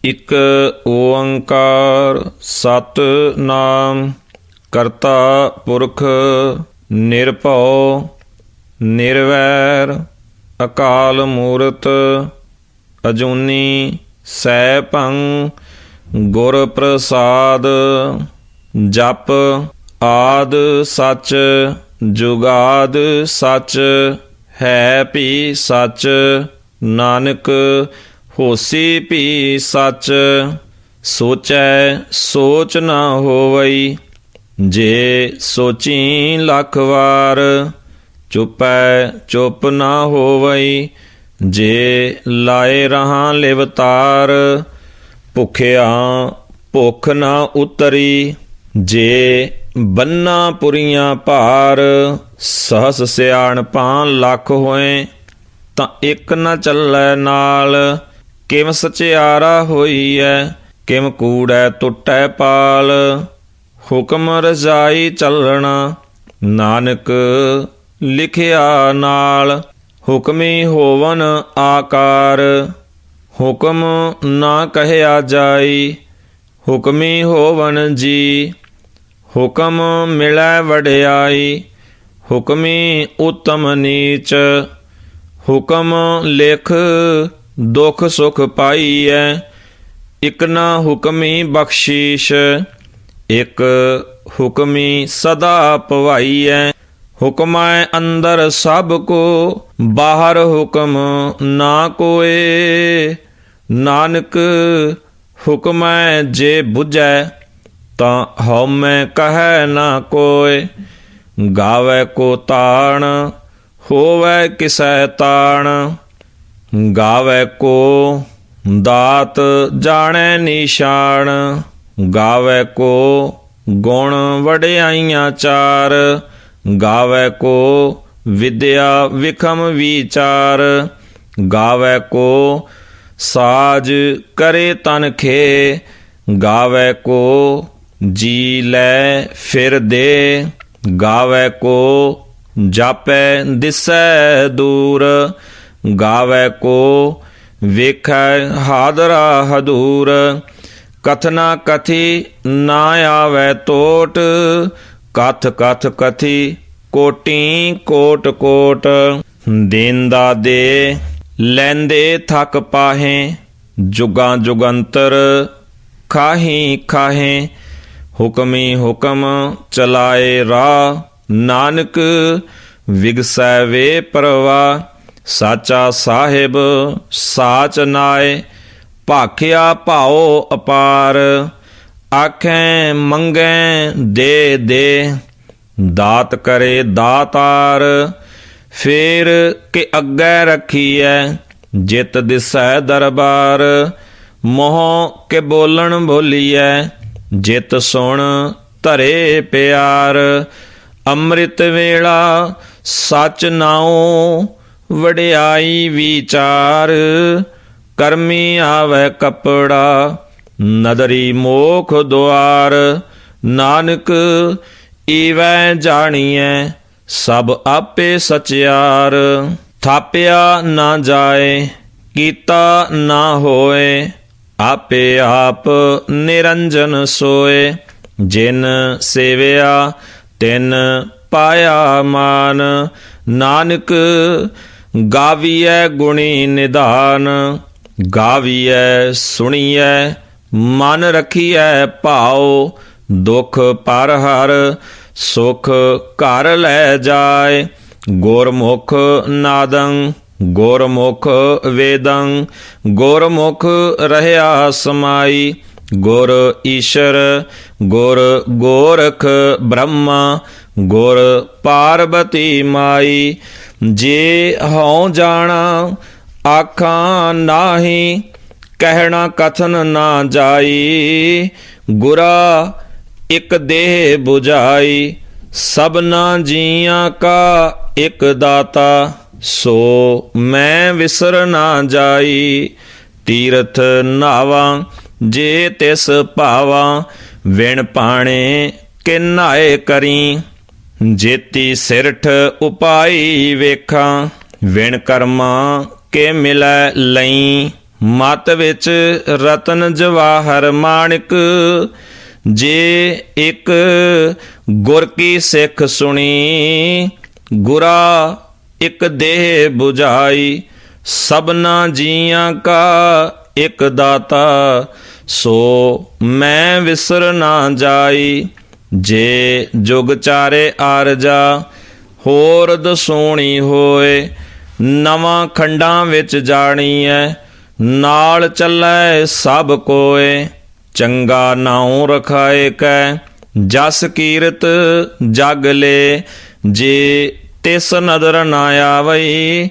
ਇਕ ਓੰਕਾਰ ਸਤਿਨਾਮ ਕਰਤਾ ਪੁਰਖ ਨਿਰਭਉ ਨਿਰਵੈਰ ਅਕਾਲ ਮੂਰਤ ਅਜੂਨੀ ਸੈਭੰ ਗੁਰ ਪ੍ਰਸਾਦ। ਜਪ ਆਦ ਸਚ ਜੁਗਾਦ ਸਚ ਹੈ ਭੀ ਸਚ, ਨਾਨਕ ਹੋਸੀ ਭੀ ਸਚ। ਸੋਚੈ ਸੋਚ ਨਾ ਹੋਵਈ, ਜੇ ਸੋਚੀ ਲੱਖ ਵਾਰ। ਚੁਪੈ ਚੁੱਪ ਨਾ ਹੋਵਈ, ਜੇ ਲਾਏ ਰਹਾਂ ਲਿਵਤਾਰ। ਭੁਖਿਆ ਭੁੱਖ ਨਾ ਉਤਰੀ, ਜੇ ਬੰਨਾ ਪੁਰੀਆਂ ਭਾਰ। ਸਹਸ ਸਿਆਣਪਾਂ ਲੱਖ ਹੋਏ, ਤਾਂ ਇੱਕ ਨਾ ਚੱਲੈ ਨਾਲ। ਕਿਮ ਸਚਿਆਰਾ ਹੋਈਐ, ਕਿਮ ਕੂੜੈ ਟੁੱਟੈ ਪਾਲ। ਹੁਕਮ ਰਜਾਈ ਚੱਲਣਾ, ਨਾਨਕ ਲਿਖਿਆ ਨਾਲ। ਹੁਕਮੀ ਹੋਵਨ ਆਕਾਰ, ਹੁਕਮ ਨਾ ਕਹਿਆ ਜਾਈ। ਹੁਕਮੀ ਹੋਵਨ ਜੀ, ਹੁਕਮ ਮਿਲੈ ਵਡਿਆਈ। ਹੁਕਮੀ ਉਤਮ ਨੀਚ, ਹੁਕਮ ਲਿਖ ਦੁਖ ਸੁਖ ਪਾਈਐ। ਇਕ ਨਾ ਹੁਕਮੀ ਬਖਸ਼ੀਸ਼, ਇਕ ਹੁਕਮੀ ਸਦਾ ਭਵਾਈਐ। ਹੁਕਮੈ ਅੰਦਰ ਸਭ ਕੋ, ਬਾਹਰ ਹੁਕਮ ਨਾ ਕੋਏ। ਨਾਨਕ ਹੁਕਮੈ ਜੇ ਬੁਝੈ, ਤਾਂ ਹਉਮੈ ਕਹੈ ਨਾ ਕੋਇ। ਗਾਵੈ ਕੋ ਤਾਣ, ਹੋਵੈ ਕਿਸੈ ਤਾਣ। ਗਾਵੈ ਕੋ ਦਾਤ, ਜਾਣੈ ਨਿਸ਼ਾਨ। ਗਾਵੈ ਕੋ ਗੁਣ ਵਡਿਆਈਆਂ ਚਾਰ। ਗਾਵੈ ਕੋ ਵਿਦਿਆ ਵਿਖਮ ਵਿਚਾਰ। ਗਾਵੈ ਕੋ ਸਾਜ ਕਰੇ ਤਨ ਖੇ। ਗਾਵੈ ਕੋ ਜੀ ਲੈ ਫਿਰ ਦੇ। ਗਾਵੈ ਕੋ ਜਾਪੈ ਦਿਸੈ ਦੂਰ। ਗਾਵੈ ਕੋ ਵੇਖੈ ਹਾਦਰਾ ਹਦੂਰ। ਕਥਨਾ ਕਥੀ ਨਾ ਆਵੈ ਟੋਟ, ਕਥ ਕਥ ਕਥੀ ਕੋਟੀ ਕੋਟ ਕੋਟ। ਦੇਂਦਾ ਦੇ ਲੈਂਦੇ ਥਕ ਪਾਹੇ, ਜੁਗਾਂ ਜੁਗੰਤਰ ਖਾਹੀ ਖਾਹੇ। ਹੁਕਮੀ ਹੁਕਮ ਚਲਾਏ ਰਾਹ, ਨਾਨਕ ਵਿਗਸੈ ਵੇ ਪ੍ਰਵਾਹ। ਸਾਚਾ ਸਾਹਿਬ ਸਾਚ ਨਾਏ, ਭਾਖਿਆ ਭਾਉ ਅਪਾਰ। ਆਖੈ ਮੰਗੈ ਦੇ ਦੇ, ਦਾਤ ਕਰੇ ਦਾਤਾਰ। ਫੇਰ ਕਿ ਅੱਗੇ ਰੱਖੀਐ, ਜਿਤ ਦਿਸੈ ਦਰਬਾਰ। ਮੋਹ ਕੇ ਬੋਲਣ ਬੋਲੀਐ, ਜਿਤ ਸੁਣ ਧਰੇ ਪਿਆਰ। ਅੰਮ੍ਰਿਤ ਵੇਲਾ ਸਚ ਨਾਉ, ਵਡਿਆਈ ਵਿਚਾਰ। ਕਰਮੀ ਆਵੈ ਕੱਪੜਾ, ਨਦਰੀ ਮੋਖ ਦੁਆਰ। ਨਾਨਕ ਈਵੈ ਜਾਣੀਐ, ਸਭ ਆਪੇ ਸਚਿਆਰ। ਥਾਪਿਆ ਨਾ ਜਾਏ, ਕੀਤਾ ਨਾ ਹੋਏ। ਆਪੇ ਆਪ ਨਿਰੰਜਨ ਸੋਏ। ਜਿਨ ਸੇਵਿਆ ਤਿਨ ਪਾਇਆ ਮਾਨ। ਨਾਨਕ ਗਾਵੀਐ ਗੁਣੀ ਨਿਧਾਨ। ਗਾਵੀਐ ਸੁਣੀਐ ਮਨ ਰਖੀਐ ਭਾਉ। ਦੁਖ ਪਰ ਹਰ ਸੁਖ ਘਰ ਲੈ ਜਾਏ। ਗੁਰਮੁਖ ਨਾਦੰ ਗੁਰਮੁਖ ਵੇਦੰ, ਗੁਰਮੁਖ ਰਹਿਆ ਸਮਾਈ। ਗੁਰ ਈਸ਼ਰ ਗੁਰ ਗੋਰਖ ਬ੍ਰਹਮਾ, ਗੁਰ ਪਾਰਬਤੀ ਮਾਈ। ਜੇ ਹਉ ਜਾਣਾ ਆਖਾਂ ਨਾਹੀ, ਕਹਿਣਾ ਕਥਨ ਨਾ ਜਾਈ। ਗੁਰਾ ਇਕ ਦੇਹ 부ਝਾਈ, ਸਭਨਾ ਜੀਆਂ ਕਾ ਇਕ ਦਾਤਾ। ਸੋ ਮੈਂ ਵਿਸਰ ਨਾ ਜਾਈ। ਤੀਰਥ ਨਾਵਾਂ ਜੇ ਤਿਸ ਭਾਵਾਂ, ਵਿਣ ਪਾਣੇ ਕਿ ਨਾਏ ਕਰੀ। ਜੇਤੀ ਸਿਰਠ ਉਪਾਈ ਵੇਖਾਂ, ਵਿਣ ਕਰਮਾਂ ਕੇ ਮਿਲੈ ਲਈ। ਮਤ ਵਿੱਚ ਰਤਨ ਜਵਾਹਰ ਮਾਣਿਕ। ਜੇ ਇੱਕ ਗੁਰ ਕੀ ਸਿੱਖ ਸੁਣੀ, ਗੁਰਾ ਇੱਕ ਦੇਹ 부ਝਾਈ। ਸਭਨਾ ਜੀਆਂ ਕਾ ਇੱਕ ਦਾਤਾ, ਸੋ ਮੈਂ ਵਿਸਰ ਨਾ ਜਾਈ। ਜੇ ਜੁਗ ਚਾਰੇ ਆਰਜਾ, ਹੋਰ ਦਸੂਣੀ ਹੋਏ। ਨਵਾਂ ਖੰਡਾਂ ਵਿੱਚ ਜਾਣੀਐ, ਨਾਲ ਚੱਲੈ ਸਭ ਕੋਏ। ਚੰਗਾ ਨਾਉ ਰਖਾਏ ਕੈ, ਜਸ ਕੀਰਤ ਜਗ ਲੇ। ਜੇ ਤਿਸ ਨਦਰ ਨਾ ਆਵਈ,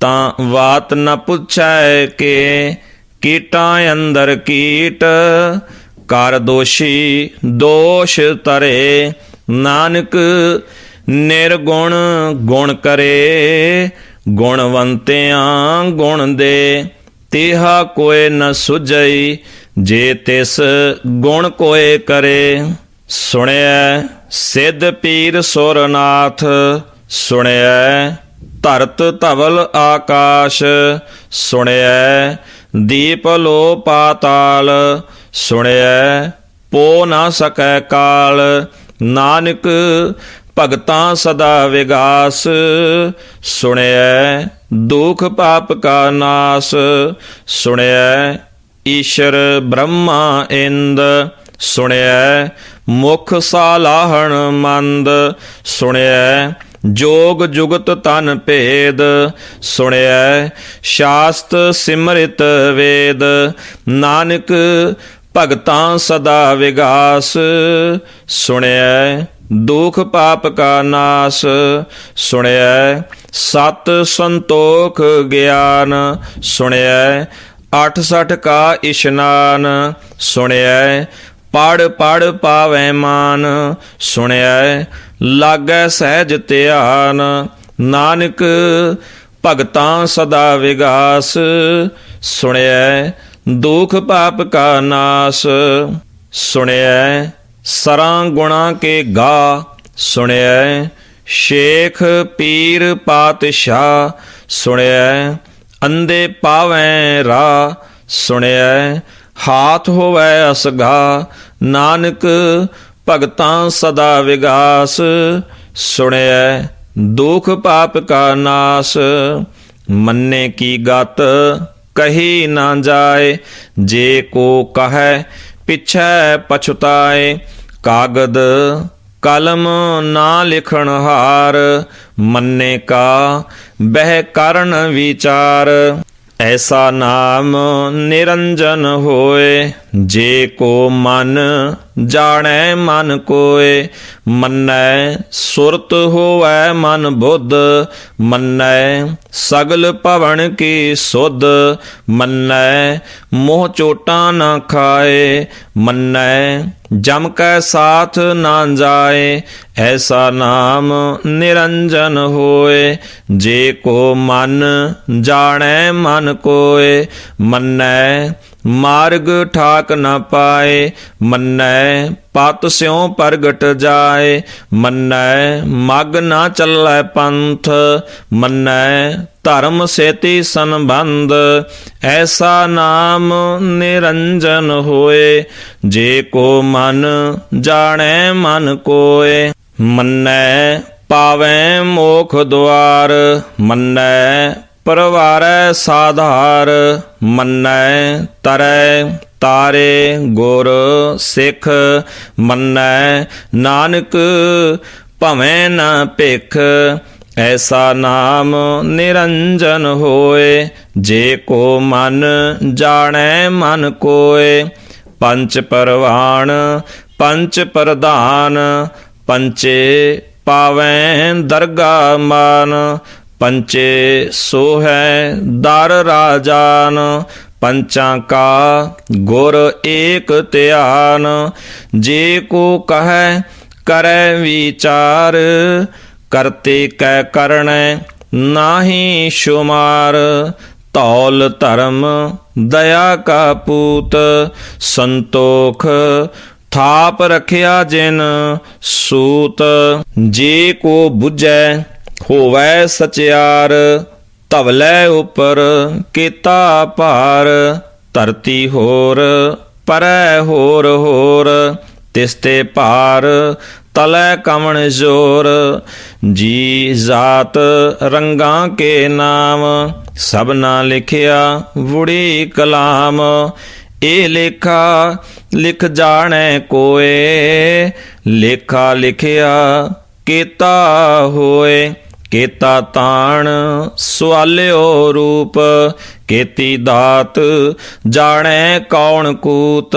ਤਾਂ ਵਾਤ ਨ ਪੁੱਛੈ ਕੇ। ਕੀਟਾਂ ਅੰਦਰ ਕੀਟ, ਕਰ ਦੋਸ਼ੀ ਦੋਸ਼ ਤਰੇ। ਨਾਨਕ ਨਿਰਗੁਣ ਗੁਣ ਕਰੇ, ਗੁਣਵੰਤਿਆਂ ਗੁਣ ਦੇ। ਤਿਹਾ ਕੋਇ ਨ ਸੁਝਈ, ਜੇ ਤਿਸ ਗੁਣ ਕੋਇ ਕਰੇ। ਸੁਣਿਐ ਸਿੱਧ ਪੀਰ ਸੁਰਨਾਥ, ਸੁਣਿਐ ਧਰਤ ਧਵਲ ਆਕਾਸ਼। ਸੁਣਿਐ ਦੀਪ ਲੋ ਪਾਤਾਲ, ਸੁਣਿਐ ਪੋ ਨਾ ਸਕੈ ਕਾਲ। ਨਾਨਕ ਭਗਤਾਂ ਸਦਾ ਵਿਗਾਸ, ਸੁਣਿਐ ਦੁਖ ਪਾਪ ਕਾ ਨਾਸ। ਸੁਣਿਐ ਈਸ਼ਰ ਬ੍ਰਹਮਾ ਇੰਦ, ਸੁਣਿਐ ਮੁਖ ਸਾਲਾਹਣ ਮੰਦ। ਸੁਣਿਐ ਜੋਗ ਜੁਗਤ ਤਨ ਭੇਦ, ਸੁਣਿਐ ਸ਼ਾਸਤ ਸਿਮਰਿਤ ਵੇਦ। ਨਾਨਕ ਭਗਤਾਂ ਸਦਾ ਵਿਗਾਸ, ਸੁਣਿਐ ਦੁਖ ਪਾਪ ਕਾ ਨਾਸ। ਸੁਣਿਐ ਸਤ ਸੰਤੋਖ ਗਿਆਨ, ਸੁਣਿਐ 68 ਕਾ ਇਸ਼ਨਾਨ। ਸੁਣਿਐ ਪੜ ਪੜ ਪਾਵੈ ਮਾਨ, ਸੁਣਿਐ ਲਾਗੈ ਸਹਿਜ ਧਿਆਨ। ਨਾਨਕ ਭਗਤਾਂ ਸਦਾ ਵਿਗਾਸ, ਸੁਣਿਐ ਦੁਖ ਪਾਪ ਕਾ ਨਾਸ। ਸੁਣਿਐ ਸਰਾਂ ਗੁਣਾ ਕੇ ਗਾ, ਸੁਣਿਐ ਸ਼ੇਖ ਪੀਰ ਪਾਤਸ਼ਾਹ। ਸੁਣਿਐ ਅੰਧੇ ਪਾਵੈ ਰਾਹ, ਸੁਣਿਐ ਹਾਥ ਹੋਵੈ ਅਸਗਾ। ਨਾਨਕ ਭਗਤਾਂ ਸਦਾ ਵਿਗਾਸ, ਸੁਣਿਐ ਦੁਖ ਪਾਪ ਕਾ ਨਾਸ। ਮੰਨੇ ਕੀ ਗਤ ਕਹੀ ਨਾ ਜਾਏ, ਜੇ ਕੋ ਕਹੈ ਪਿਛੈ ਪਛੁਤਾਏ। ਕਾਗਦ ਕਲਮ ਨਾ ਲਿਖਣ ਹਾਰ, ਮੰਨੇ ਕਾ ਬਹਿ ਕਰਨ ਵਿਚਾਰ। ਐਸਾ ਨਾਮ ਨਿਰੰਜਨ ਹੋਏ, ਜੇ ਕੋ ਮਨ ਜਾਣੈ ਮਨ ਕੋਏ। ਮੰਨੈ ਸੁਰਤ ਹੋਵੈ ਮਨ ਬੁੱਧ, ਮੰਨੈ ਸਗਲ ਭਵਨ ਕੀ ਸੁਧ। ਮੰਨੈ ਮੋਹ ਚੋਟਾਂ ਨਾ ਖਾਏ, ਮੰਨੈ ਜਮ ਕੈ ਸਾਥ ਨਾ ਜਾਏ। ਐਸਾ ਨਾਮ ਨਿਰੰਜਨ ਹੋਏ, ਜੇ ਕੋ ਮਨ ਜਾਣੈ ਮਨ ਕੋਏ। ਮੰਨੈ ਮਾਰਗ ਠਾਕ ਨ ਪਾਏ, ਮੰਨੈ ਪਤ ਸਿਉ ਪ੍ਰਗਟ ਜਾਏ। ਮੰਨੈ ਮਗ ਨਾ ਚੱਲੈ ਪੰਥ, ਮੰਨੈ ਧਰਮ ਸੇਤੀ ਸੰਬੰਧ। ਐਸਾ ਨਾਮ ਨਿਰੰਜਨ ਹੋਏ, ਜੇ ਕੋ ਮਨ ਜਾਣੈ ਮਨ ਕੋਏ। ਮੰਨੈ ਪਾਵੈ ਮੋਖ ਦੁਆਰ, ਮੰਨੈ ਪਰਵਾਰੈ ਸਾਧਾਰ। ਮੰਨੈ ਤਰੈ ਤਾਰੇ ਗੁਰ ਸਿੱਖ, ਮੰਨੈ ਨਾਨਕ ਭਵੈ ਨ ਭਿਖ। ਐਸਾ ਨਾਮ ਨਿਰੰਜਨ ਹੋਏ, ਜੇ ਕੋ ਮਨ ਜਾਣੈ ਮਨ ਕੋਏ। ਪੰਚ ਪਰਵਾਣ ਪੰਚ ਪ੍ਰਧਾਨ, ਪੰਚੇ ਪਾਵੈ ਦਰਗਾ ਮਾਨ। ਪੰਚੇ ਸੋਹੈ ਦਰ ਰਾਜਾਨ, ਪੰਚਾਂ ਕਾ ਗੁਰ ਏਕ ਧਿਆਨ। ਜੇ ਕੋ ਕਹੈ ਕਰੈ ਵਿਚਾਰ, ਕਰਤੇ ਕੈ ਕਰਣੈ ਨਾਹੀ ਸ਼ੁਮਾਰ। ਧੌਲ ਧਰਮ ਦਇਆ ਕਾ ਪੂਤ, ਸੰਤੋਖ ਥਾਪ ਰਖਿਆ ਜਿਨ ਸੂਤ। ਜੇ ਕੋ ਬੁਝੈ ਹੋਵੈ ਸਚਿਆਰ, ਧਵਲੇ ਉਪਰ ਕੀਤਾ ਭਾਰ, ਧਰਤੀ ਹੋਰ ਪਰੈ ਹੋਰ ਹੋਰ, ਤਿਸ ਤੇ ਭਾਰ ਤਲੈ ਕਵਣ ਜੋਰ। ਜੀ ਜਾਤ ਰੰਗਾਂ ਕੇ ਨਾਮ, ਸਭਨਾ ਲਿਖਿਆ ਵੁੜੀ ਕਲਾਮ। ਇਹ ਲੇਖਾ ਲਿਖ ਜਾਣੈ ਕੋਏ, ਲੇਖਾ ਲਿਖਿਆ ਕੀਤਾ ਹੋਏ। ਕੀਤਾ ਤਾਣ ਸੁਆਲਿਓ ਰੂਪ, ਕੀਤੀ ਦਾਤ ਜਾਣੈ ਕੌਣ ਕੂਤ।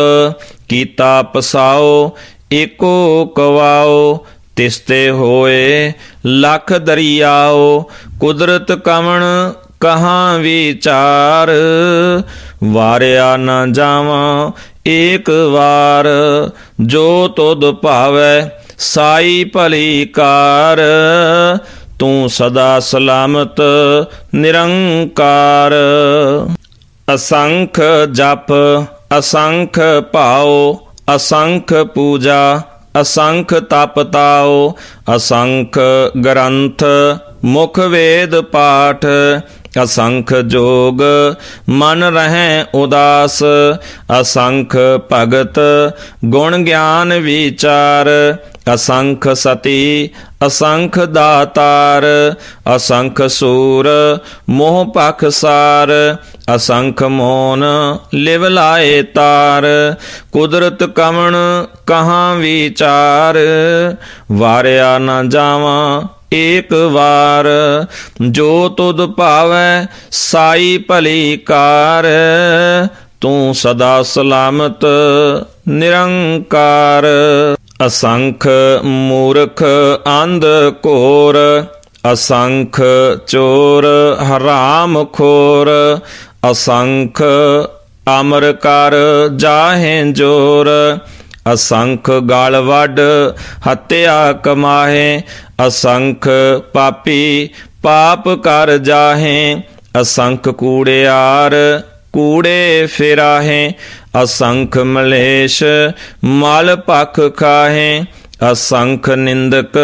ਕੀਤਾ ਪਸਾਓ ਏਕੋ ਕਵਾਓ, ਤਿਸ ਤੇ ਹੋਏ ਲੱਖ ਦਰਿਆਓ। ਕੁਦਰਤ ਕਵਣ ਕਹਾਂ ਵਿਚਾਰ, ਵਾਰਿਆ ਨਾ ਜਾਵਾਂ ਏਕ ਵਾਰ। ਜੋ ਤੁਧ ਭਾਵੈ ਸਾਈ ਭਲੀ ਕਾਰ, ਤੂੰ ਸਦਾ ਸਲਾਮਤ ਨਿਰੰਕਾਰ। ਅਸੰਖ ਜਪ ਅਸੰਖ ਭਾਉ, ਅਸੰਖ ਪੂਜਾ ਅਸੰਖ ਤਪ ਤਾਉ। ਅਸੰਖ ਗ੍ਰੰਥ ਮੁਖ ਵੇਦ ਪਾਠ, ਅਸੰਖ ਜੋਗ ਮਨ ਰਹੈ ਉਦਾਸ। ਅਸੰਖ ਭਗਤ ਗੁਣ ਗਿਆਨ ਵਿਚਾਰ, ਅਸੰਖ ਸਤੀ ਅਸੰਖ ਦਾਤਾਰ। ਅਸੰਖ ਸੂਰ ਮੋਹ ਪਖਸਾਰ, ਅਸੰਖ ਮੋਨ ਲਿਵ ਲਾਏ ਤਾਰ। ਕੁਦਰਤ ਕਵਣ ਕਹਾਂ ਵਿਚਾਰ, ਵਾਰਿਆ ਨਾ ਜਾਵਾਂ ਏਕ ਵਾਰ। ਜੋ ਤੁਧ ਭਾਵੈ ਸਾਈ ਭਲੀ ਕਾਰ, ਤੂੰ ਸਦਾ ਸਲਾਮਤ ਨਿਰੰਕਾਰ। ਅਸੰਖ ਮੂਰਖ ਅੰਧ ਘੋਰ, ਅਸੰਖ ਚੋਰ ਹਰਾਮ ਖੋਰ। ਅਸੰਖ ਅਮਰ ਕਰ ਜਾਹੇ ਜੋਰ, ਅਸੰਖ ਗਾਲ ਵੱਢ ਹੱਤਿਆ ਕਮਾਹੇ। ਅਸੰਖ ਪਾਪੀ ਪਾਪ ਕਰ ਜਾਹੇ, ਅਸੰਖ ਕੂੜਿਆਰ ਕੂੜੇ ਫਿਰਾਹੇ। ਅਸੰਖ ਮਲੇਸ਼ ਮਲ ਭਖ ਖਾਹੇ, ਅਸੰਖ ਨਿੰਦਕ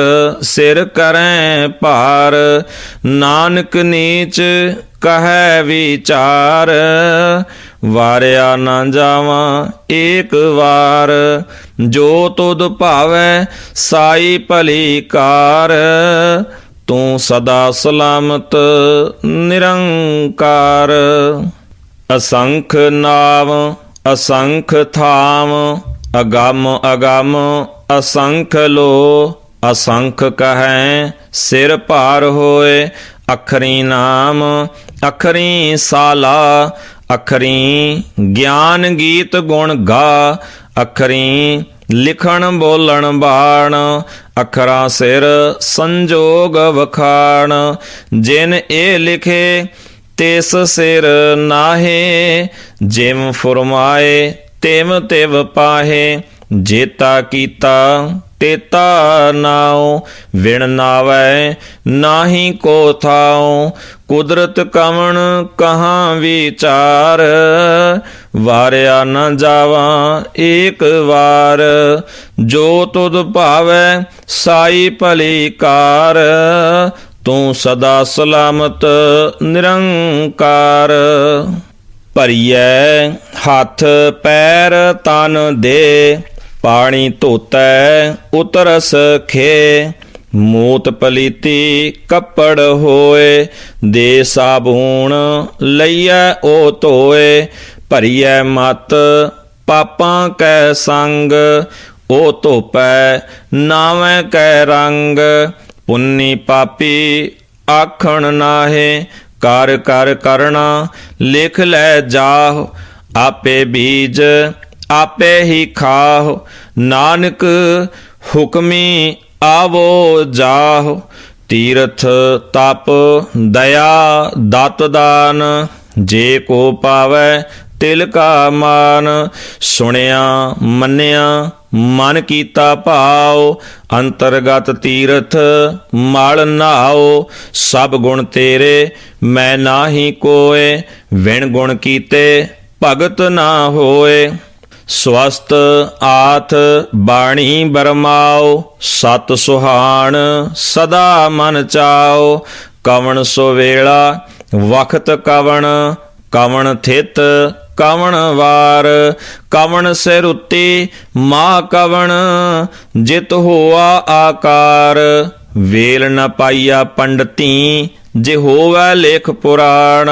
ਸਿਰ ਕਰੈ ਭਾਰ। ਨਾਨਕ ਨੀਚ ਕਹੈ ਵਿਚਾਰ, ਵਾਰਿਆ ਨਾ ਜਾਵਾਂ ਏਕ ਵਾਰ। ਜੋ ਤੁਧ ਭਾਵੈ ਸਾਈ ਭਲੀ ਕਾਰ, ਤੂੰ ਸਦਾ ਸਲਾਮਤ ਨਿਰੰਕਾਰ। ਅਸੰਖ ਨਾਮ ਅਸੰਖ ਥਾਮ, ਅਗੰਮ ਅਗੰਮ ਅਸੰਖ ਲੋ। ਅਸੰਖ ਕਹੈ ਸਿਰ ਭਾਰ ਹੋਏ, ਅਖਰੀ ਨਾਮ ਅਖਰੀ ਸਾਲਾ। ਅਖਰੀ ਗਿਆਨ ਗੀਤ ਗੁਣ ਗਾ, ਅਖਰੀ ਲਿਖਣ ਬੋਲਣ ਬਾਣ। ਅਖਰਾਂ ਸਿਰ ਸੰਜੋਗ ਵਖਾਣ, ਜਿਨ ਇਹ ਲਿਖੇ ਤਿਸ ਸਿਰ ਨਾਹੇ। ਜਿਮ ਫੁਰਮਾਏ ਤਿਮ ਤਿਵ ਪਾਹੇ, ਜੇਤਾ ਕੀਤਾ ਤੇਤਾ ਨਾਉ। ਵਿਣ ਨਾਵੈ ਨਾਹੀ ਕੋ ਥਾਉ, ਕੁਦਰਤ ਕਵਣ ਕਹਾਂ ਵਿਚਾਰ। ਵਾਰਿਆ ਨਾ ਜਾਵਾਂ ਏਕ ਵਾਰ, ਜੋ ਤੁਧ ਭਾਵੈ ਸਾਈ ਭਲੀ ਕਾਰ। ਤੂੰ ਸਦਾ ਸਲਾਮਤ ਨਿਰੰਕਾਰ। ਭਰੀਐ ਹੱਥ ਪੈਰ ਤਨ ਦੇ, ਪਾਣੀ ਧੋਤੈ ਉਤਰਸ ਖੇ। ਮੂਤ ਪਲੀਤੀ ਕੱਪੜ ਹੋਏ, ਦੇ ਸਾਬੂਣ ਲਈਐ ਉਹ ਧੋਏ। ਭਰੀਐ ਮਤ ਪਾਪਾਂ ਕੈ ਸੰਗ, ਉਹ ਧੋਪੈ ਨਾਵੇਂ ਕੈ ਰੰਗ। ਪੁੰਨੀ ਪਾਪੀ ਆਖਣ ਨਾਹੇ, ਕਰ ਕਰ ਕਰਣਾ ਲਿਖ ਲੈ ਜਾਹੁ। ਆਪੇ ਬੀਜ ਆਪੇ ਹੀ ਖਾਹੁ, ਨਾਨਕ ਹੁਕਮੀ ਆਵੋ ਜਾਹੁ। ਤੀਰਥ ਤਪ ਦਇਆ ਦਤ ਦਾਨ, ਜੇ ਕੋ ਪਾਵੈ ਤਿਲ ਕਾ ਮਾਨ। ਸੁਣਿਆ ਮੰਨਿਆ ਮਨ ਕੀਤਾ ਭਾਉ, ਅੰਤਰਗਤ ਤੀਰਥ ਮਲ ਨਹਾਉ। ਸਭ ਗੁਣ ਤੇਰੇ ਮੈਂ ਨਾਹੀ ਕੋਏ, ਵਿਣ ਗੁਣ ਕੀਤੇ ਭਗਤ ਨਾ ਹੋਏ। ਸਵਸਤ ਆਥ ਬਾਣੀ ਬਰਮਾਓ, ਸਤ ਸੁਹਾਣ ਸਦਾ ਮਨ ਚਾਓ। ਕਵਣ ਸੋ ਵੇਲਾ ਵਖਤ ਕਵਣ ਕਵਣ ਥਿਤ ਕਵਣ ਵਾਰ, ਕਵਣ ਸਿਰੁੱਤੀ ਮਾ ਕਵਣ ਜਿਤ ਹੋਆ ਆਕਾਰ, ਵੇਲ ਨ ਪਾਈਆ ਪੰਡਤੀ ਜੇ ਹੋਵੈ ਲੇਖ ਪੁਰਾਣ,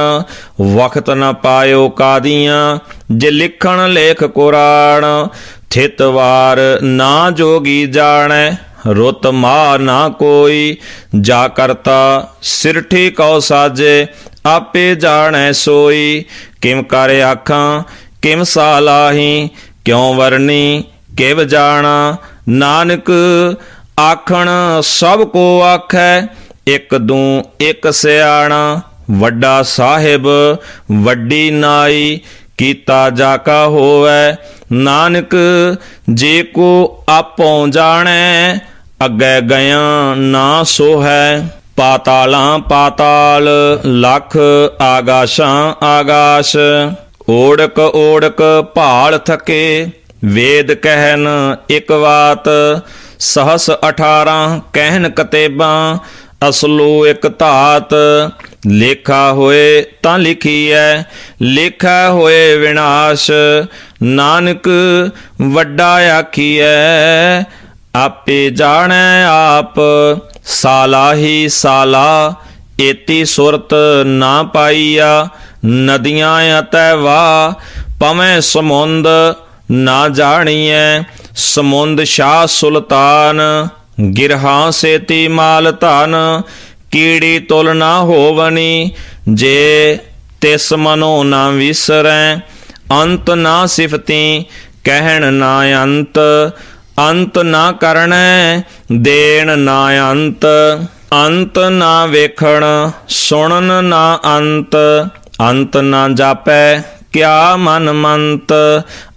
ਵਖਤ ਨ ਪਾਇਓ ਕਾਦੀਆਂ ਜੇ ਲਿਖਣ ਲੇਖ ਕੁਰਾਨ, ਥਿਤ ਵਾਰ ਨਾ ਜੋਗੀ ਜਾਣੈ ਰੁੱਤ ਮਾ ਨਾ ਕੋਈ, ਜਾ ਕਰਤਾ ਸਿਰਠੀ ਕਉ ਸਾਜੇ ਆਪੇ ਜਾਣੈ ਸੋਈ, ਕਿਮ ਕਰ ਆਖਾਂ ਕਿਮ ਸਾਲਾਹੀ ਕਿਉ ਵਰਨੀ ਕਿਵ ਜਾਣਾ, ਨਾਨਕ ਆਖਣ ਸਭ ਕੋ ਆਖੈ ਇਕ ਦੂੰ ਇਕ ਸਿਆਣਾ, ਵੱਡਾ ਸਾਹਿਬ ਵੱਡੀ ਨਾਈ ਕੀਤਾ ਜਾ ਕਾ ਹੋਵੈ, ਨਾਨਕ ਜੇ ਕੋ ਆਪੋਂ ਜਾਣੈ ਅੱਗੇ ਗਿਆ ਨਾ ਸੋਹੈ, ਪਾਤਾਲਾਂ ਪਾਤਾਲ ਲਖ ਆਗਾਸ਼ਾਂ ਆਗਾਸ਼, ਓੜਕ ਓੜਕ ਭਾਲ ਥਕੇ ਵੇਦ ਕਹਿਨ ਇਕ ਵਾਤ, ਸਹਸ 18 ਕਹਿਨ ਕਤੇਬਾਂ ਅਸਲੋ ਇਕ ਧਾਤ, ਲੇਖਾ ਹੋਏ ਤਾਂ ਲਿਖੀਐ ਲੇਖਾ ਹੋਏ ਵਿਨਾਸ਼, ਨਾਨਕ ਵੱਡਾ ਆਖੀਐ ਆਪੇ ਜਾਣੈ ਆਪ, ਸਾਲਾਹੀ ਸਾਲਾ ਏਤੀ ਸੁਰਤ ਨਾ ਪਾਈਆ, ਨਦੀਆਂ ਅਤੈ ਵਾ ਪਵੇਂ ਸਮੁੰਦ ਨਾ ਜਾਣੀਐ, ਸਮੁੰਦ ਸ਼ਾਹ ਸੁਲਤਾਨ ਗਿਰਹਾਂ ਸੇਤੀ ਮਾਲ ਧਨ, ਕੀੜੀ ਤੁਲ ਨਾ ਹੋਵਨੀ ਜੇ ਤਿਸ ਮਨੋ ਨਾ ਵਿਸਰੈ, ਅੰਤ ਨਾ ਸਿਫਤੀ ਕਹਿਣ ਨਾ ਅੰਤ, ਅੰਤ ਨਾ ਕਰਣੈ ਦੇਣ ਨਾ ਅੰਤ, ਅੰਤ ਨਾ ਵੇਖਣ ਸੁਣਨ ਨਾ ਅੰਤ, ਅੰਤ ਨਾ ਜਾਪੈ ਕਿਆ ਮਨ ਮੰਤ,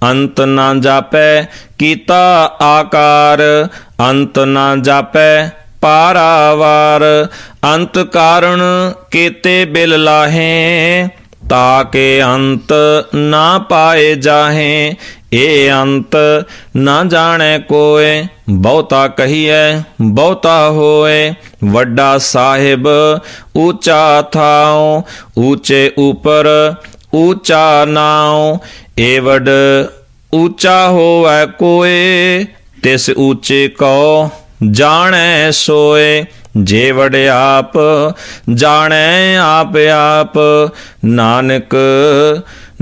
ਅੰਤ ਨਾ ਜਾਪੈ ਕੀਤਾ ਆਕਾਰ, ਅੰਤ ਨਾ ਜਾਪੈ ਪਾਰਾਵਾਰ, ਅੰਤ ਕਾਰਣ ਕੀਤੇ ਬਿਲ ਲਾਹੇ ਤਾਕੇ ਅੰਤ ਨਾ ਪਾਏ ਜਾਹੇ, ਇਹ ਅੰਤ ਨਾ ਜਾਣੈ ਕੋਇ ਬਹੁਤਾ ਕਹੀਐ ਬਹੁਤਾ ਹੋਏ, ਵੱਡਾ ਸਾਹਿਬ ਊਚਾ ਥਾਉ ਊਚੇ ਉਪਰ ਊਚਾ ਨਾਉ, ਏਵਡ ਊਚਾ ਹੋਵੈ ਕੋਇ ਤਿਸ ਊਚੇ ਕਉ ਜਾਣੈ ਸੋਏ, ਜੇ ਵਡਿਆਪ ਜਾਣੈ ਆਪ ਆਪ, ਨਾਨਕ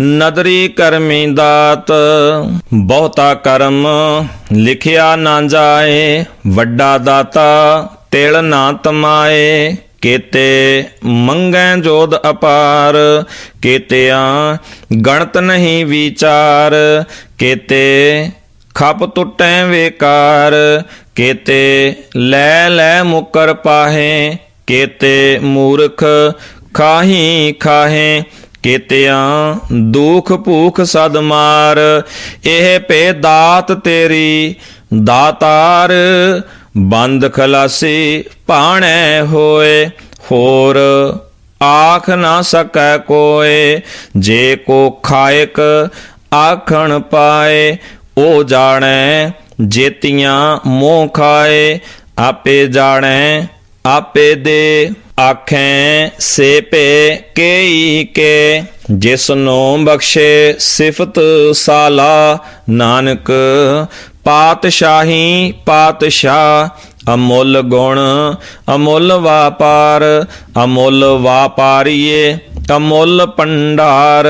ਨਦਰੀ ਕਰਮੀ ਦਾਤ, ਬਹੁਤਾ ਕਰਮ ਲਿਖਿਆ ਨਾ ਜਾਏ, ਵੱਡਾ ਦਾਤਾ ਤਿਲ ਨਾ ਤਮਾਏ, ਕੀਤੇ ਮੰਗੈ ਜੋਧ ਅਪਾਰ, ਕੀਤਿਆਂ ਗਣਤ ਨਹੀਂ ਵਿਚਾਰ, ਕੀਤੇ ਖਪ ਟੁੱਟੈ ਵੇਕਾਰ, ਕੀਤੇ ਲੈ ਲੈ ਮੁਕਰ ਪਾਹੇ, ਕੀਤੇ ਮੂਰਖ ਖਾਹੀ ਖਾਹੇ, ਕੀਤਿਆਂ ਦੁਖ ਭੂਖ ਸਦ ਮਾਰ, ਇਹ ਭੇ ਦਾਤ ਤੇਰੀ ਦਾਤਾਰ, ਬੰਦ ਖਲਾਸੀ ਭਾਣੈ ਹੋਏ, ਹੋਰ ਆਖ ਨਾ ਸਕੈ ਕੋਏ, ਜੇ ਕੋ ਖਾਇਕ ਆਖਣ ਪਾਏ, ਉਹ ਜਾਣੈ ਜੇਤੀਆਂ ਮੋਹ ਖਾਏ, ਆਪੇ ਜਾਣੈ ਆਪੇ ਦੇ ਆਖੈ ਸੇ ਭੇ ਕੇਈ ਕੇ, ਜਿਸਨੂੰ ਬਖਸ਼ੇ ਸਿਫਤ ਸਾਲਾ, ਨਾਨਕ ਪਾਤਸ਼ਾਹੀ ਪਾਤਸ਼ਾਹ, ਅਮੁੱਲ ਗੁਣ ਅਮੁੱਲ ਵਾਪਾਰ, ਅਮੁੱਲ ਵਾਪਾਰੀਏ ਅਮੁੱਲ ਭੰਡਾਰ,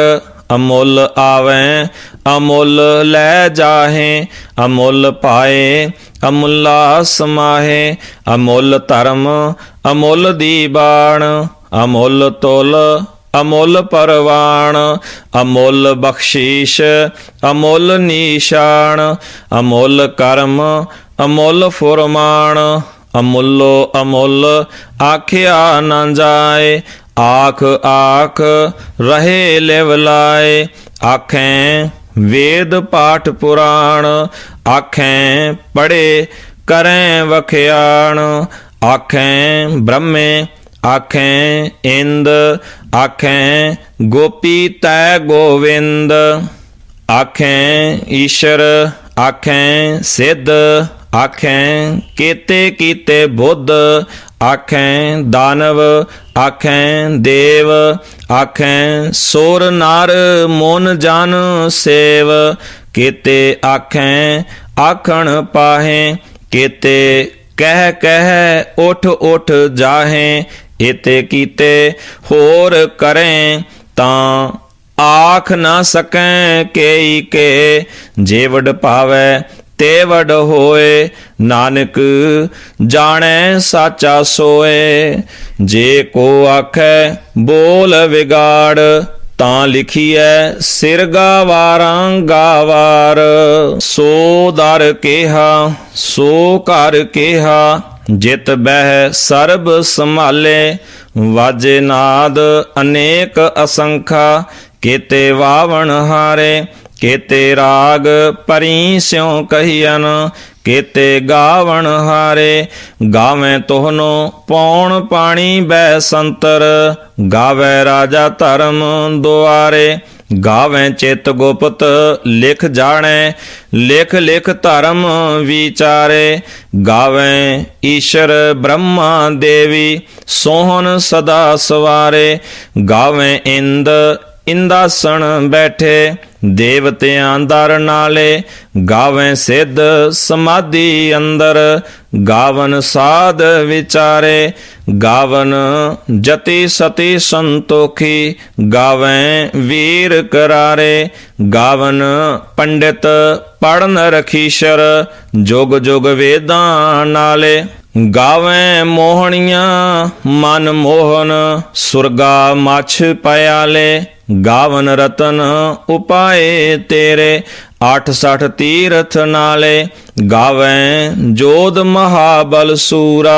ਅਮੁੱਲ ਆਵੈ ਅਮੁੱਲ ਲੈ ਜਾਹੇ, ਅਮੁੱਲ ਪਾਏ ਅਮੁੱਲਾ ਸਮਾਹੇ, ਅਮੁੱਲ ਧਰਮ ਅਮੁੱਲ ਦੀਬਾਨ, ਅਮੁੱਲ ਤੁਲ ਅਮੁੱਲ ਪਰਵਾਨ, ਅਮੁੱਲ ਬਖਸ਼ੀਸ਼ ਅਮੁੱਲ ਨੀਸ਼ਾਨ, ਅਮੁੱਲ ਕਰਮ ਅਮੁੱਲ ਫੁਰਮਾਨ, ਅਮੁੱਲੋ ਅਮੁੱਲ ਆਖਿਆ ਨਾ ਜਾਏ, ਆਖ ਆਖ ਰਹੇ ਲਿਵ ਲਾਏ, ਆਖੈਂ ਵੇਦ ਪਾਠ ਪੁਰਾਣ, ਆਖੈਂ ਪੜ੍ਹੇ ਕਰੈਂ ਵਖਿਆਣ, ਆਖੈਂ ਬ੍ਰਹਮੇ ਆਖੈਂ ਇੰਦ, ਆਖੈਂ ਗੋਪੀ ਤੈ ਗੋਵਿੰਦ, ਆਖੈਂ ਈਸ਼ਰ ਆਖੈਂ ਸਿੱਧ, ਆਖੈਂ ਕੀਤੇ ਕੀਤੇ ਬੁੱਧ, आखें दानव आखें देव, आखें सुर नर मन जन सेव। केते आखें आखण पाहें, केते कह कह उठ उठ जाहें। एते कीते होर करें, तां आख न सकें केई के। जे वड पावै ते वड होए, नानक जाने साचा सोए। जे को आखै बोल विगाड़, तां लिखिए सिर गावारां गावार। सो दर केहा सो घर केहा, जित बह सरब संभाले। वाजे नाद अनेक असंखा, केते वावण हारे। केते राग परी स्यों कहियन, केते गावण हारे। गावें तोहनो पौण पाणी बै संतर, गावे राजा धर्म दुआरे। गावें चित गुप्त लिख जाने, लिख लिख धर्म विचारे। गावें ईश्वर ब्रह्मा देवी, सोहन सदा सवारे। गावें इंद इंदासन बैठे, देवतियां दर नाले। गावें सिद्ध समाधि अंदर, गावन साध विचारे। गावन जति सती संतोखी, गावें वीर करारे। गावन पंडित पढ़न रखीशर, जुग जुग वेदां नाले। गावें मोहनियां मन मोहन, सुरगा मछ पयाले। गावन रतन उपाय तेरे, 68 तीरथ नाले। गावें जोध महाबल सूरा,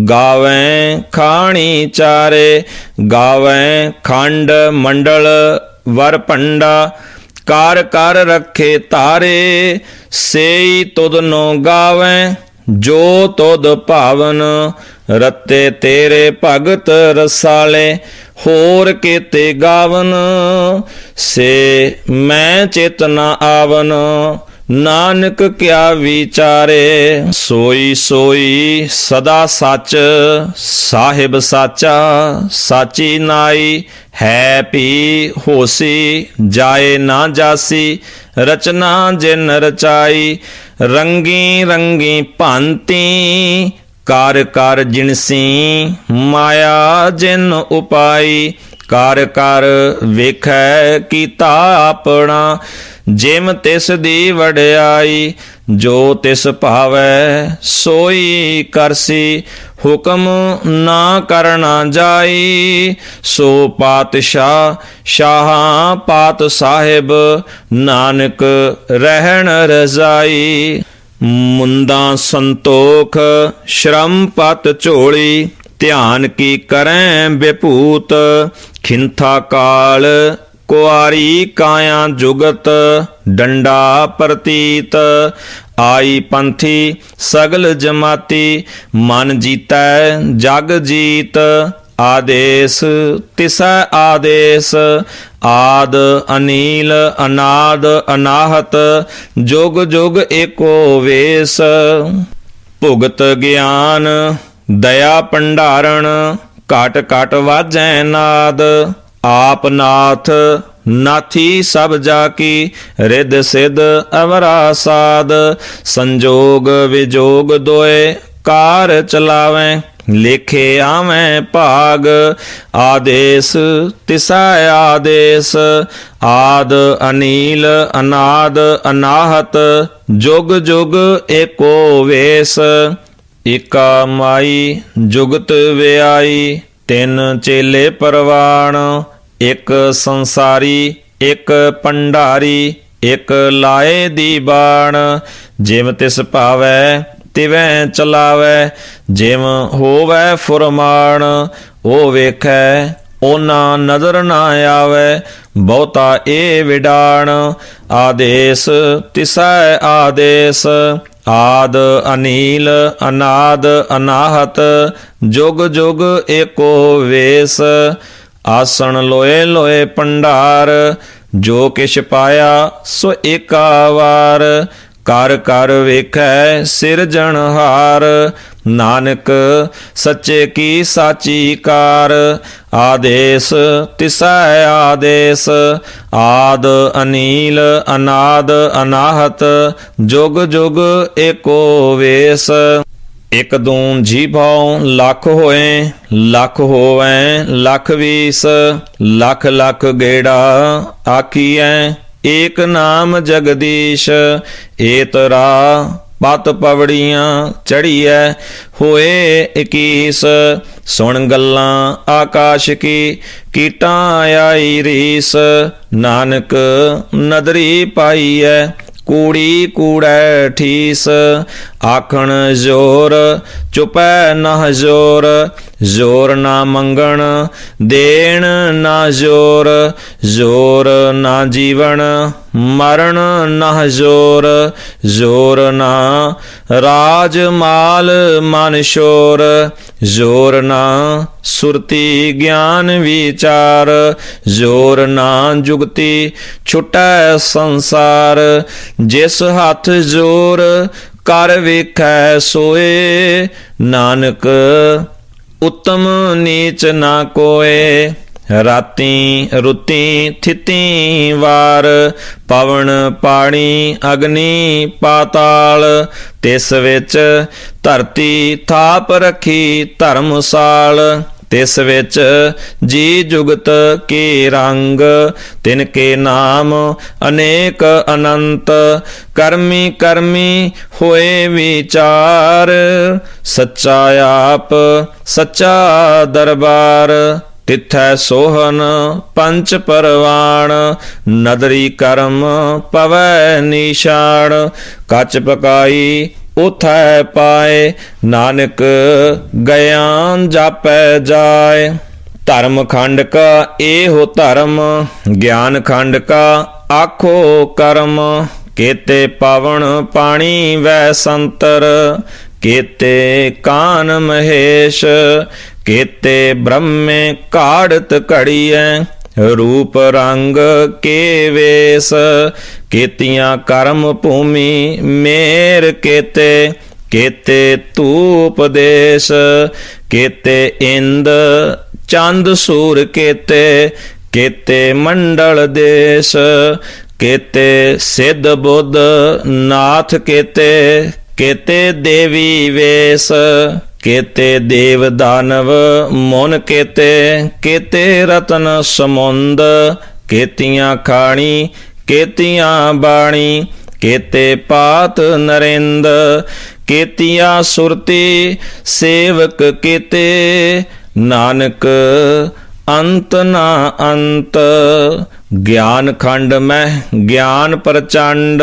गावें खाणी चारे। गावें खंड मंडल वर पंडा, कार कर रखे तारे। सेई तुद नो गावें जो तुद भावन, रते तेरे भगत रसाले। होर केते गावन से मैं चेत न आवन, नानक क्या विचारे। सोई सोई सदा सच, साहिब साचा साची नाई। है पी होसी जाए ना जासी, रचना जिन रचाई। रंगी रंगी भांति कार कर जिनसी, माया जिन उपाई। कार कर वेखै कीता अपना, जिम तिस दी वड्याई। जो तिस भावै सोई करसी, हुक्म ना करना जाई। सो पातशाह शाहां पात साहिब, नानक रहन रजाई। मुंदा संतोख श्रम पत झोली, ध्यान की करें विभूत। खिंथा काल कुआरी काया जुगत, डंडा प्रतीत। आई पंथी सगल जमाती, मन जीतै जग जीत। आदेश तिसै आदेश, आद अनील अनाद अनाहत। जुग जुग एको वेश, भुगत ज्ञान दया भंडारण। घट घट वाजै नाद, आप नाथ नाथी सब जाकी। रिद सिद अवरा साध, संजोग विजोग दोए कार चलावें। लेखे आवें भाग, आदेश तिसै आदेश। आद अनील अनाद अनाहत, जुग जुग एको वेश। एका माई जुगत व्याई, तिन चेले परवान। एक संसारी एक भंडारी, एक लाए दीवान। जिम तिस पावै तिवैं चलावै, जिम होवै फुरमान। ओ वेखै ओना नजर ना आवे, बहुता ए विडाण। आदेश तिसै आदेश, आद अनील अनाद अनाहत। जुग जुग एको वेश, आसन लोए लोए भंडार। जो किश पाया सो एका वार, कर कर वेखै सिरजनहार। नानक सच्चे की साची कार। आदेश तिसै आदेश, आद अनील अनाद अनाहत, जुग जुग एको वेश। एक दून जी भाव लख होए, लख होवै लख बीस, लख लख गेड़ा आखिए एक नाम जगदीश। एतरा पत पवड़ियाँ चढ़िए होए 21, सुन गल्लां आकाश की कीटां आई रीस। नानक नदरी पाई है कूड़ी कूड़ै ठीस, आखण जोर चुपै न जोर, जोर ना मंगण देण ना जोर, जोर ना जीवन मरण ना जोर, जोर ना राज माल मन शोर, जोर ना सुरती ज्ञान विचार, जोर ना जुगती छुटै संसार। जिस हाथ जोर कर वेखै सोए, नानक उत्तम नीच ना कोय। राती रुती थिती वार, पवन पानी अग्नि पाताल, तिस विच धरती थाप रखी धर्मसाल। तिस विच जी जुगत के रंग, तिनके नाम अनेक अनंत। कर्मी कर्मी होए विचार, सच्चा आप सच्चा दरबार। तिथै सोहन पंच परवाण, नदरी कर्म पवै निशान। कच पकाई उथै पाए, नानक गयान जापै जाय। धर्म खंड का एहो धर्म, ज्ञान खंड का आखो कर्म। केते पावन पानी वै संतर, केते कान महेश। केते ब्रह्मे काढ़त घड़िए, रूप रंग के वेश। केतियां कर्म भूमि मेर केते, केते धूप देश। केते इंद चंद सूर केते, केते मंडल देश। केते सिद्ध बुद्ध नाथ केते, केते देवी वेश। केते देव दानव मुन केते, केते रतन समुंद। केतियां खाणी केतियां बाणी, केते पात नरेंद। केतियां सुरती सेवक केते, नानक अंत ना अंत। ज्ञान खंड में ज्ञान प्रचंड,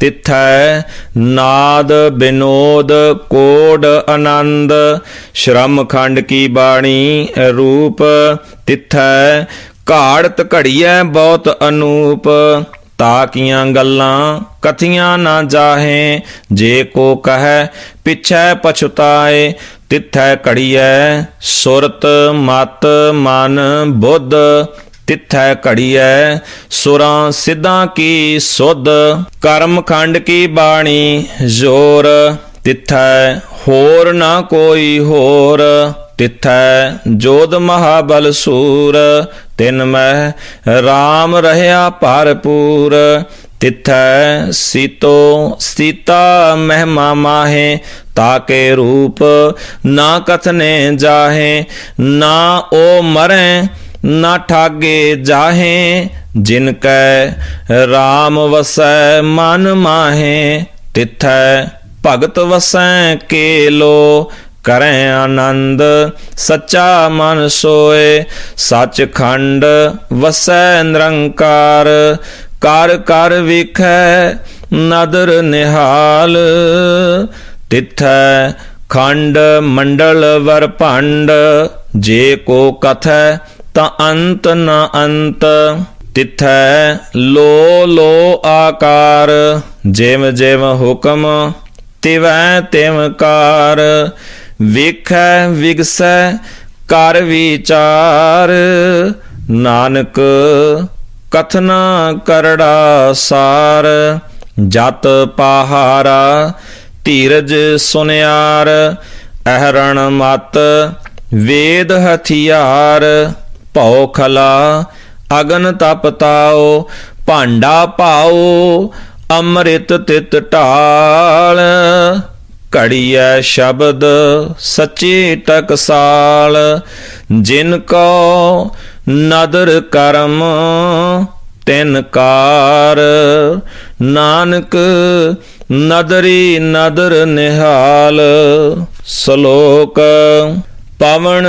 तिथै नाद विनोद कोड आनंद। श्रम खंड की बाणी रूप, तिथै घाड़त घड़िए बहुत अनूप। ताकियां गल्लां कथियां ना जाहें, जे को कहे पिछै पछुताए। तिथै घड़िए सुरत मत मन बुद्ध, तिथै घड़िए सुरां सिद्धां की सुध। कर्म खंड की बाणी जोर, तिथै होर ना कोई होर। तिथै जोध महाबल सूर, तिन मह राम रहया भरपूर। तिथै सीतो सीता महिमा माहे, ताके रूप ना कथने जाहे। ना ओ मरे ना ठागे जाहे, जिनकै राम वसै मन माहे। तिथै भगत वसै केलो, करें आनंद सच्चा मन सोए। सच खंड वसै निरंकार, कर कर विखै नदर निहाल। तिथै खंड मंडल वर भंड, जे को कथै ता अंत न अंत। तिथै लो लो आकार, जिव जिव हुक्म तिवै तिव कार। वेखै विगसै कर विचार, नानक कथना करड़ा सार। जत पहारा धीरज सुनियार, ਅਹਰਣ ਮਤ ਵੇਦ ਹਥਿਆਰ, ਭਉ ਖਲਾ ਅਗਨ ਤਪ ਤਾਓ, ਭਾਂਡਾ ਭਾਓ ਅੰਮ੍ਰਿਤ ਤਿਤ ਢਾਲ, ਘੜੀਐ ਸ਼ਬਦ ਸੱਚੇ ਟਕਸਾਲ, ਜਿਨ ਕੋ ਨਦਰ ਕਰਮ ਤਿਨ ਕਾਰ, ਨਾਨਕ ਨਦਰੀ ਨਦਰ ਨਿਹਾਲ। ਸ਼ਲੋਕ ਪਵਨ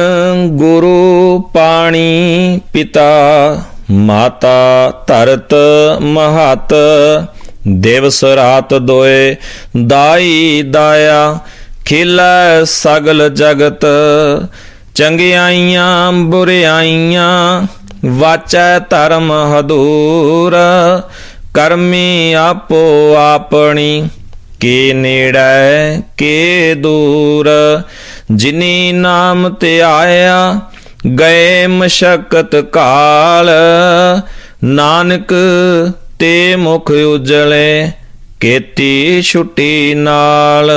ਗੁਰੂ ਪਾਣੀ ਪਿਤਾ, ਮਾਤਾ ਧਰਤ ਮਹਤ, ਦਿਵਸ ਰਾਤ ਦੋਏ ਦਾਈ ਦਾਇਆ, ਖਿਲੈ ਸਗਲ ਜਗਤ, ਚੰਗਿਆਈਆਂ ਬੁਰਿਆਈਆਂ ਵਾਚੈ ਧਰਮ ਹਦੂਰ, ਕਰਮੀ ਆਪੋ ਆਪਣੀ, ਕੇ ਨੇੜੈ ਕੇ ਦੂਰ, ਜਿਨੀ ਨਾਮ ਧਿਆਇਆ ਗਏ ਮਸ਼ਕਤ ਕਾਲ, ਨਾਨਕ ਤੇ ਮੁਖ ਉਜਲੇ ਕੀਤੀ ਛੁੱਟੀ ਨਾਲ।